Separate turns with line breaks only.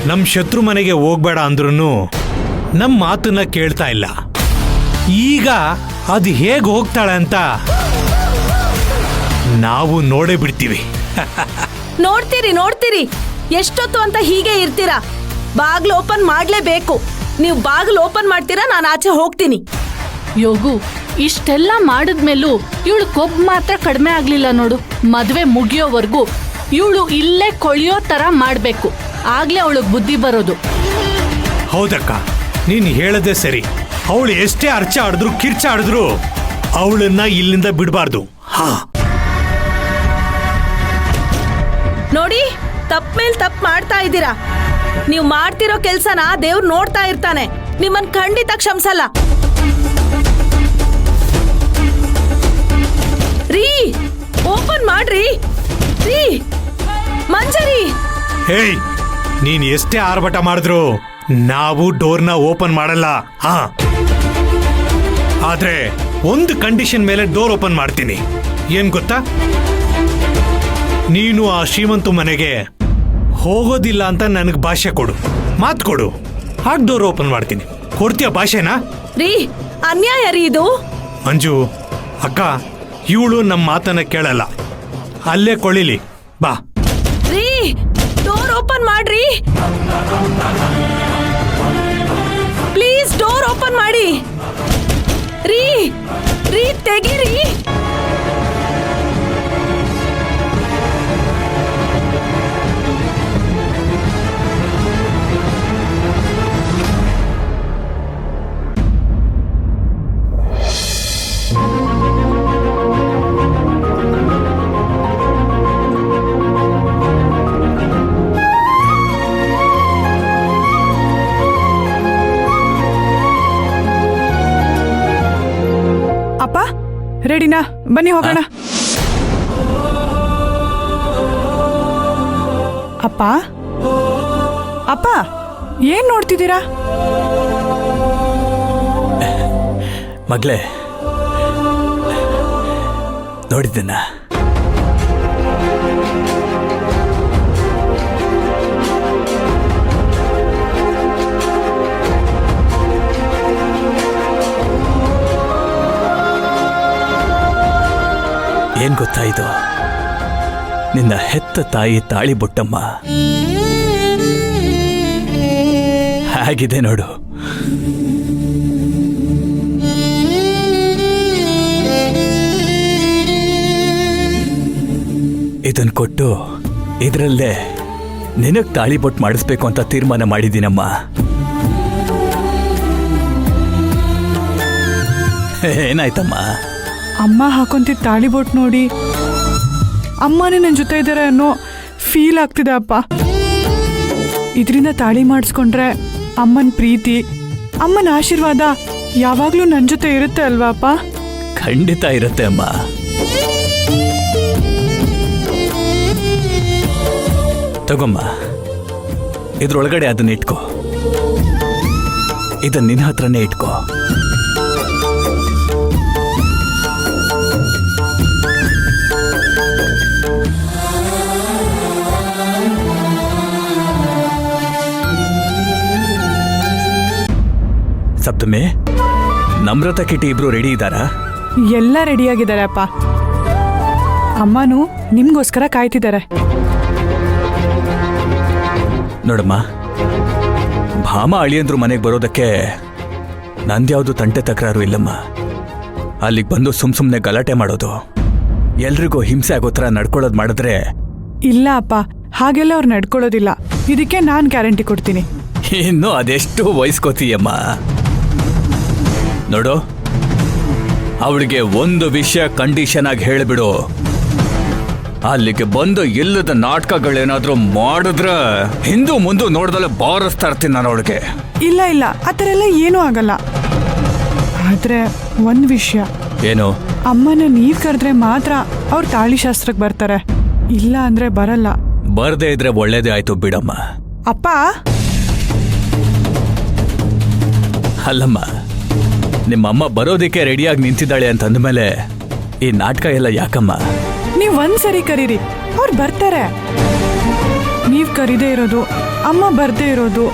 ನಮ್ ಶತ್ರು ಮನೆಗೆ ಹೋಗ್ಬೇಡ ಅಂದ್ರೂ ನಮ್ ಮಾತನ್ನ ಕೇಳ್ತಾ ಇಲ್ಲ. ಈಗ ಅದು ಹೇಗೆ ಹೋಗ್ತಾಳೆ ಅಂತ ನಾವು ನೋಡೇ ಬಿಡ್ತೀವಿ.
ನೋಡ್ತೀರಿ ಎಷ್ಟೊತ್ತು ಅಂತ ಹೀಗೆ ಇರ್ತೀರಾ? ಬಾಗ್ಲು ಓಪನ್ ಮಾಡ್ಲೇಬೇಕು. ನೀವು ಬಾಗ್ಲು ಓಪನ್ ಮಾಡ್ತೀರಾ, ನಾನು ಆಚೆ ಹೋಗ್ತೀನಿ.
ಯೋಗು, ಇಷ್ಟೆಲ್ಲ ಮಾಡಿದ್ಮೇಲೂ ಇವಳು ಕೊಬ್ಬು ಮಾತ್ರ ಕಡಿಮೆ ಆಗ್ಲಿಲ್ಲ ನೋಡು. ಮದ್ವೆ ಮುಗಿಯೋವರೆಗೂ ಇವಳು ಇಲ್ಲೇ ಕೊಳಿಯೋ ತರ ಮಾಡ್ಬೇಕು, ಆಗ್ಲೇ ಅವಳಿಗೆ ಬುದ್ಧಿ ಬರೋದು.
ಹೌದಕ್ಕ, ನೀನ್ ಹೇಳದೆ ಸರಿ. ಅವಳು ಎಷ್ಟೇ ಅರ್ಚ ಆಡಿದ್ರು ಕಿರ್ಚಾಡಿದ್ರು ಅವಳನ್ನ ಇಲ್ಲಿಂದ ಬಿಡಬಾರ್ದು. ಹಾ
ನೋಡಿ, ತಪ್ಪ ಮೇಲ್ ತಪ್ಪು ಮಾಡ್ತಾ ಇದ್ದೀರಾ. ನೀವು ಮಾಡ್ತಿರೋ ಕೆಲ್ಸನ ದೇವ್ರು ನೋಡ್ತಾ ಇರ್ತಾನೆ. ನಿಮ್ಮನ್ ಖಂಡಿತ ಕ್ಷಮಿಸಲ್ಲ. ರೀ, ಓಪನ್ ಮಾಡ್ರಿ. ರೀ ಮಂಜರಿ,
ಹೇಯ್, ನೀನ್ ಎಷ್ಟೇ ಆರ್ಭಟ ಮಾಡಿದ್ರು ನಾವು ಡೋರ್ನ ಓಪನ್ ಮಾಡಲ್ಲ. ಹಾ, ಆದ್ರೆ ಒಂದು ಕಂಡೀಷನ್ ಮೇಲೆ ಡೋರ್ ಓಪನ್ ಮಾಡ್ತೀನಿ. ಏನ್ ಗೊತ್ತಾ? ನೀನು ಆ ಶ್ರೀಮಂತ ಮನೆಗೆ ಹೋಗೋದಿಲ್ಲ ಅಂತ ನನಗೆ ಭಾಷೆ ಕೊಡು, ಮಾತು ಕೊಡು. ಹಾಗೆ ಡೋರ್ ಓಪನ್ ಮಾಡ್ತೀನಿ. ಕೊಡ್ತೀಯ ಭಾಷೆನಾ?
ರೀ, ಅನ್ಯಾಯ ರೀ ಇದು.
ಮಂಜು ಅಕ್ಕ, ಇವಳು ನಮ್ಮ ಮಾತನ್ನ ಕೇಳಲ್ಲ. ಅಲ್ಲೇ ಕೊಳಿಲಿ, ಬಾ.
ರೀ, ಡೋರ್ ಓಪನ್ ಮಾಡ್ರಿ ಪ್ಲೀಸ್. ಡೋರ್ ಓಪನ್ ಮಾಡಿ ರೀ. ರೀ ತೆಗೀರಿ.
ಅಪ್ಪ, ರೆಡಿನಾ? ಬನ್ನಿ ಹೋಗೋಣ. ಅಪ್ಪ ಅಪ್ಪ, ಏನ್ ನೋಡ್ತಿದ್ದೀರಾ?
ಮಗಳೇ, ನೋಡಿದ್ದನ್ನ ಏನ್ ಗೊತ್ತಾಯಿತು? ನಿನ್ನ ಹೆತ್ತ ತಾಯಿ ತಾಳಿ ಬುಟ್ಟಮ್ಮ ಹಾಗಿದೆ ನೋಡು. ಇದನ್ ಕೊಟ್ಟು ಇದರಲ್ಲೇ ನಿನಗ್ ತಾಳಿ ಬೊಟ್ಟು ಮಾಡಿಸ್ಬೇಕು ಅಂತ ತೀರ್ಮಾನ ಮಾಡಿದ್ದೀನಮ್ಮ. ಏನಾಯ್ತಮ್ಮ?
ಅಮ್ಮ ಹಾಕೊಂತಿದ್ದ ತಾಳಿ ಬೋಟ್ ನೋಡಿ ಅಮ್ಮನೇ ನನ್ನ ಜೊತೆ ಇದ್ದಾರೆ ಅನ್ನೋ ಫೀಲ್ ಆಗ್ತಿದೆ ಅಪ್ಪ. ಇದರಿಂದ ತಾಳಿ ಮಾಡಿಸ್ಕೊಂಡ್ರೆ ಅಮ್ಮನ ಪ್ರೀತಿ, ಅಮ್ಮನ ಆಶೀರ್ವಾದ ಯಾವಾಗ್ಲೂ ನನ್ನ ಜೊತೆ ಇರುತ್ತೆ ಅಲ್ವಾ ಅಪ್ಪ?
ಖಂಡಿತ ಇರುತ್ತೆ ಅಮ್ಮ. ತಗೊಮ್ಮ, ಇದ್ರೊಳಗಡೆ ಅದನ್ನ ಇಟ್ಕೋ. ಇದನ್ನ ನಿನ್ನ ಹತ್ರನೇ ಇಟ್ಕೋ. ಸಪ್ತಮಿ, ನಮ್ರತಾ ಕಿಟಿ ಇಬ್ರು ರೆಡಿ ಇದ್ದಾರಾ?
ಎಲ್ಲ ರೆಡಿಯಾಗಿದ್ದಾರೆ ಅಪ್ಪ. ಅಮ್ಮನೂ ನಿಮ್ಗೋಸ್ಕರ ಕಾಯ್ತಿದ್ದಾರೆ.
ನೋಡಮ್ಮ, ಭಾಮ ಅಳಿಯಂದ್ರು ಮನೆಗೆ ಬರೋದಕ್ಕೆ ನಂದ್ಯಾವುದು ತಂಟೆ ತಕರಾರು ಇಲ್ಲಮ್ಮ. ಅಲ್ಲಿಗೆ ಬಂದು ಸುಮ್ನೆ ಗಲಾಟೆ ಮಾಡೋದು, ಎಲ್ರಿಗೂ ಹಿಂಸೆ ಆಗೋ ಥರ ನಡ್ಕೊಳ್ಳೋದು ಮಾಡಿದ್ರೆ.
ಇಲ್ಲ ಅಪ್ಪ, ಹಾಗೆಲ್ಲ ಅವ್ರು ನಡ್ಕೊಳ್ಳೋದಿಲ್ಲ. ಇದಕ್ಕೆ ನಾನು ಗ್ಯಾರಂಟಿ ಕೊಡ್ತೀನಿ.
ಇನ್ನು ಅದೆಷ್ಟು ವಹಿಸ್ಕೋತೀಯಮ್ಮ. ನೋಡು, ಅವಳಿಗೆ ಒಂದು ವಿಷಯ ಕಂಡೀಷನ್ ಆಗಿ ಹೇಳಿಬಿಡು. ಅಲ್ಲಿಗೆ ಬಂದು ಇಲ್ಲದ ನಾಟಕಗಳೇನಾದ್ರೂ ಮಾಡಿದ್ರೆ ಹಿಂದೂ ಮುಂದೆ ನೋಡ್ದಲ್ಲೇ ಬಾರಿಸ್ತಾ ಇರ್ತೀನಿ ನಾನು ಅವಳಿಗೆ.
ಇಲ್ಲ ಇಲ್ಲ, ಆ ಥರ ಎಲ್ಲ ಏನೂ ಆಗಲ್ಲ. ಆದ್ರೆ ಒಂದು ವಿಷಯ.
ಏನು?
ಅಮ್ಮನ ನೀವ್ ಕರೆದ್ರೆ ಮಾತ್ರ ಅವ್ರು ತಾಳಿ ಶಾಸ್ತ್ರಕ್ಕೆ ಬರ್ತಾರೆ, ಇಲ್ಲ ಅಂದ್ರೆ ಬರಲ್ಲ.
ಬರ್ದೇ ಇದ್ರೆ ಒಳ್ಳೇದೇ ಆಯ್ತು ಬಿಡಮ್ಮ.
ಅಪ್ಪ,
ಅಲ್ಲಮ್ಮ, ನಿಮ್ಮಮ್ಮ ಬರೋದಿಕ್ಕೆ ರೆಡಿಯಾಗಿ ನಿಂತಿದ್ದಾಳೆ ಅಂತಂದ್ಮೇಲೆ ಈ ನಾಟಕ ಎಲ್ಲ ಯಾಕಮ್ಮ?
ನೀವ್ ಒಂದ್ಸರಿ ಕರೀರಿ, ಅವ್ರು ಬರ್ತಾರೆ. ನೀವ್ ಕರಿದೇ ಇರೋದು, ಅಮ್ಮ ಬರ್ದೇ ಇರೋದು,